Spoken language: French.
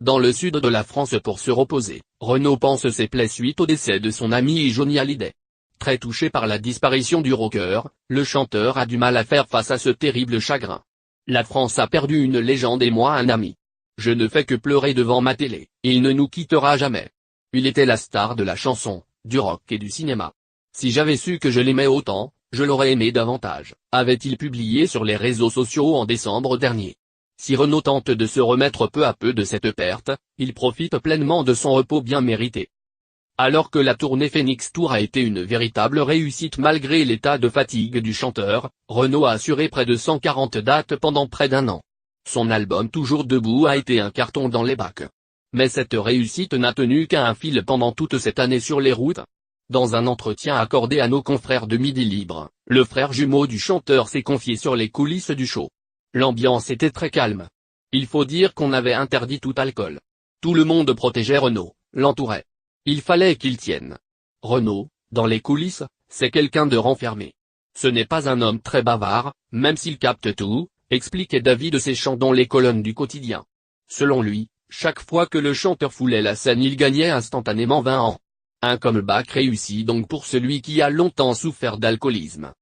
Dans le sud de la France pour se reposer, Renaud panse ses plaies suite au décès de son ami Johnny Hallyday. Très touché par la disparition du rocker, le chanteur a du mal à faire face à ce terrible chagrin. La France a perdu une légende et moi un ami. Je ne fais que pleurer devant ma télé, et il ne nous quittera jamais. Il était la star de la chanson, du rock et du cinéma. Si j'avais su que je l'aimais autant, je l'aurais aimé davantage, avait-il publié sur les réseaux sociaux en décembre dernier. Si Renaud tente de se remettre peu à peu de cette perte, il profite pleinement de son repos bien mérité. Alors que la tournée Phoenix Tour a été une véritable réussite malgré l'état de fatigue du chanteur, Renaud a assuré près de 140 dates pendant près d'un an. Son album Toujours debout a été un carton dans les bacs. Mais cette réussite n'a tenu qu'à un fil pendant toute cette année sur les routes. Dans un entretien accordé à nos confrères de Midi Libre, le frère jumeau du chanteur s'est confié sur les coulisses du show. L'ambiance était très calme. Il faut dire qu'on avait interdit tout alcool. Tout le monde protégeait Renaud, l'entourait. Il fallait qu'il tienne. Renaud, dans les coulisses, c'est quelqu'un de renfermé. Ce n'est pas un homme très bavard, même s'il capte tout, expliquait David Séchant dans les colonnes du quotidien. Selon lui, chaque fois que le chanteur foulait la scène il gagnait instantanément 20 ans. Un comeback réussi donc pour celui qui a longtemps souffert d'alcoolisme.